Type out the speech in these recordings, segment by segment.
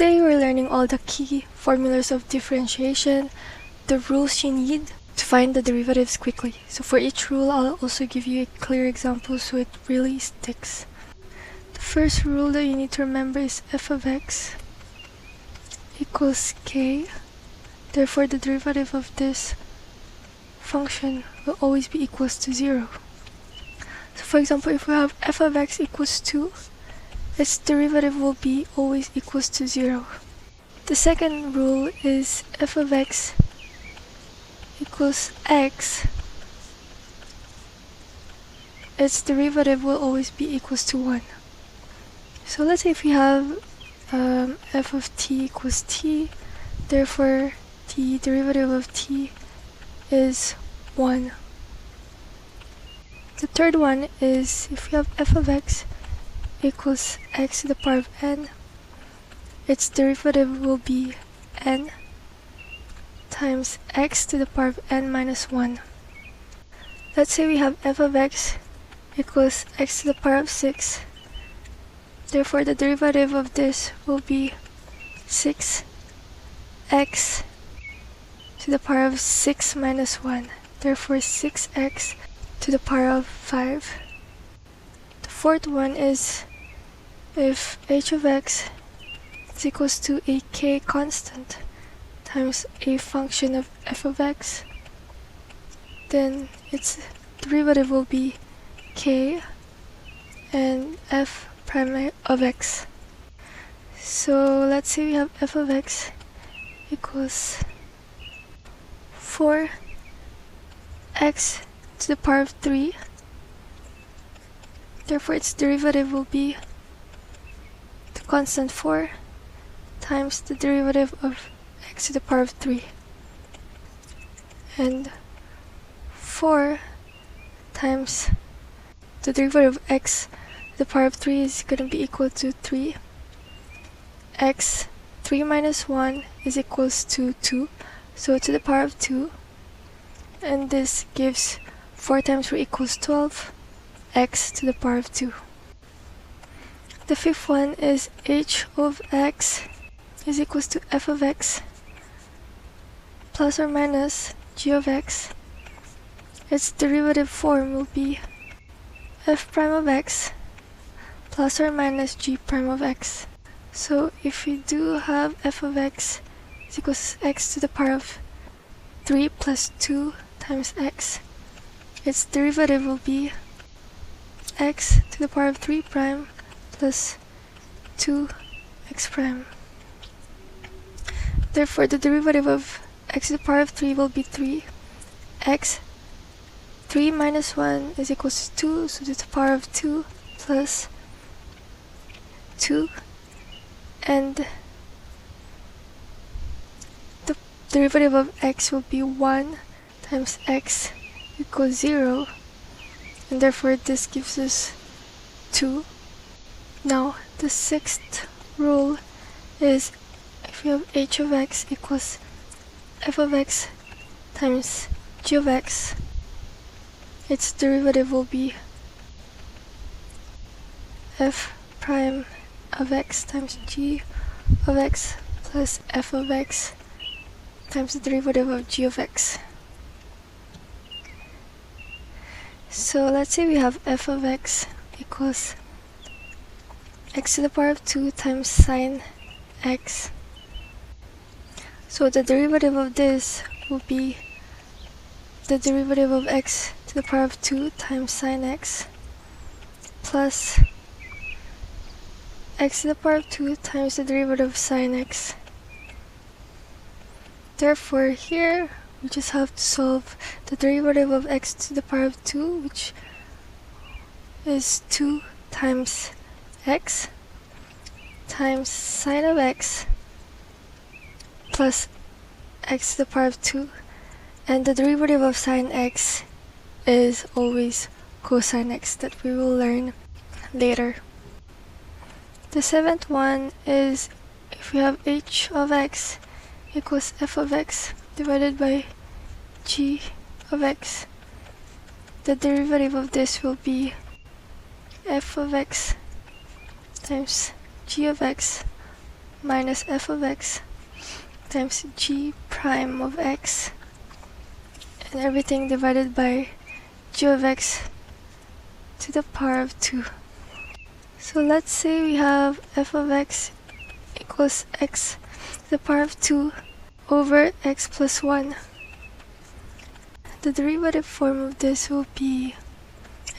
Today we're learning all the key formulas of differentiation, the rules you need to find the derivatives quickly. So for each rule, I'll also give you a clear example so it really sticks. The first rule that you need to remember is f of x equals k. Therefore, the derivative of this function will always be equals to 0. So for example, if we have f of x equals 2, its derivative will be always equals to 0. The second rule is f of x equals x. Its derivative will always be equals to 1. So let's say if we have f of t equals t, therefore the derivative of t is 1. The third one is if we have f of x equals x to the power of n, its derivative will be n times x to the power of n minus 1. Let's say we have f of x equals x to the power of 6. Therefore, the derivative of this will be 6x to the power of 6 minus 1. Therefore, 6x to the power of 5. The fourth one is if h of x is equals to a k constant times a function of f of x, then its derivative will be k and f prime of x. So let's say we have f of x equals 4x to the power of 3. Therefore, its derivative will be the constant 4 times the derivative of x to the power of 3. And 4 times the derivative of x to the power of 3 is going to be equal to 3. X 3 minus 1 is equals to 2. So to the power of 2. And this gives 4 times 3 equals 12. X to the power of 2. The fifth one is h of x is equals to f of x plus or minus g of x. Its derivative form will be f prime of x plus or minus g prime of x. So if we do have f of x is equals to x to the power of 3 plus 2 times x, its derivative will be x to the power of 3 prime plus 2x prime. Therefore, the derivative of x to the power of 3 will be 3. X 3 minus 1 is equals to 2, so to the power of 2 plus 2, and the derivative of x will be 1 times x equals 0, and therefore this gives us 2. Now the sixth rule is if we have h of x equals f of x times g of x, its derivative will be f prime of x times g of x plus f of x times the derivative of g of x. So let's say we have f of x equals x to the power of 2 times sine x. So the derivative of this will be the derivative of x to the power of 2 times sine x plus x to the power of 2 times the derivative of sine x. Therefore, here we just have to solve the derivative of x to the power of 2, which is 2 times x times sine of x plus x to the power of 2, and the derivative of sine x is always cosine x, that we will learn later. The seventh one is if we have h of x equals f of x divided by g of x, the derivative of this will be f of x times g of x minus f of x times g prime of x, and everything divided by g of x to the power of 2. So let's say we have f of x equals x to the power of 2 over x plus 1. The derivative form of this will be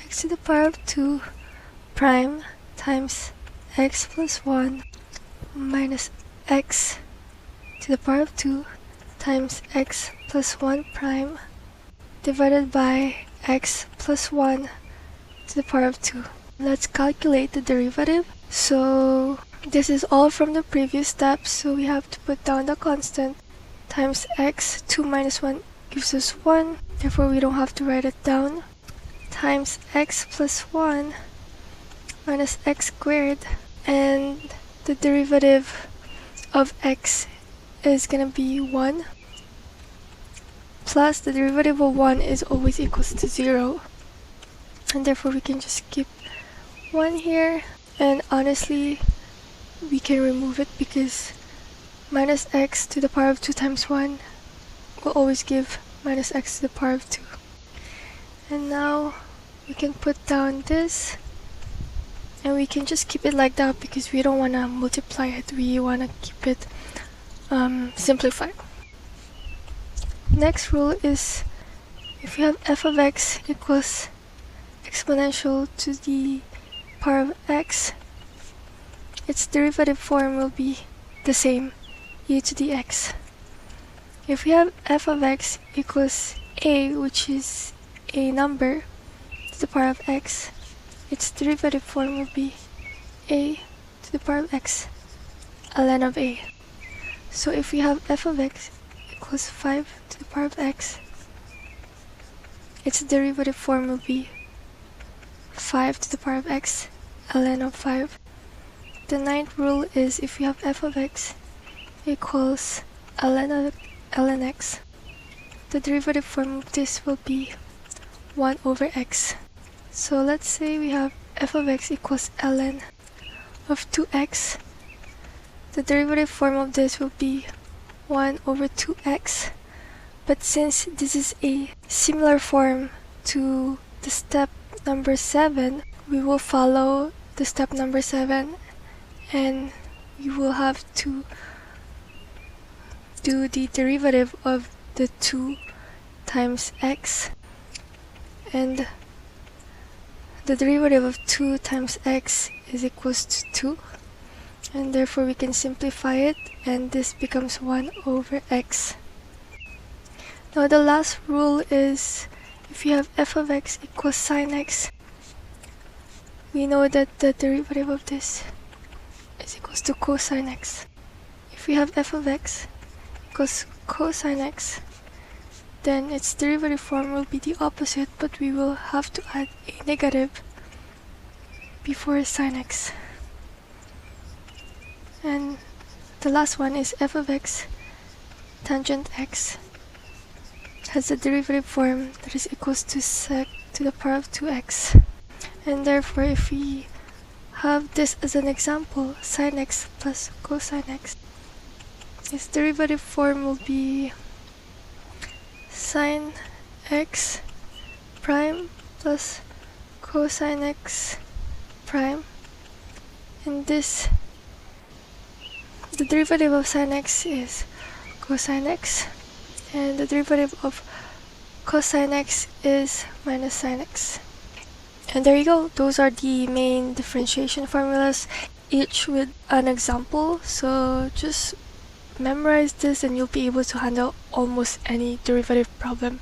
x to the power of 2 prime times x plus 1 minus x to the power of 2 times x plus 1 prime divided by x plus 1 to the power of 2. Let's calculate the derivative. So this is all from the previous steps, so we have to put down the constant times x. 2 minus 1 gives us 1, therefore we don't have to write it down, times x plus 1 minus x squared, and the derivative of x is gonna be 1, plus the derivative of 1 is always equals to 0, and therefore we can just keep 1 here, and honestly we can remove it because minus x to the power of 2 times 1 will always give minus x to the power of 2. And now we can put down this, and we can just keep it like that because we don't want to multiply it, we want to keep it simplified. Next rule is if you have f of x equals exponential to the power of x, its derivative form will be the same, e to the x. If we have f of x equals a, which is a number, to the power of x, its derivative form will be a to the power of x ln of a. So if we have f of x equals 5 to the power of x, its derivative form will be 5 to the power of x ln of 5. The ninth rule is if we have f of x equals ln x, the derivative form of this will be 1 over x. So let's say we have f of x equals ln of 2x. The derivative form of this will be 1 over 2x. But since this is a similar form to the step number 7, we will follow the step number 7 and you will have to do the derivative of the 2 times x, and the derivative of 2 times x is equals to 2, and therefore we can simplify it and this becomes 1 over x. Now the last rule is if you have f of x equals sine x, we know that the derivative of this is equals to cosine x. If we have f of x equals cosine x, then its derivative form will be the opposite, but we will have to add a negative before sine x. And the last one is f of x tangent x has a derivative form that is equals to sec to the power of 2x. And therefore if we have this as an example, sine x plus cosine x, its derivative form will be sine x prime plus cosine x prime, and this, the derivative of sine x is cosine x, and the derivative of cosine x is minus sine x. And there you go, those are the main differentiation formulas, each with an example. So just memorize this and you'll be able to handle almost any derivative problem.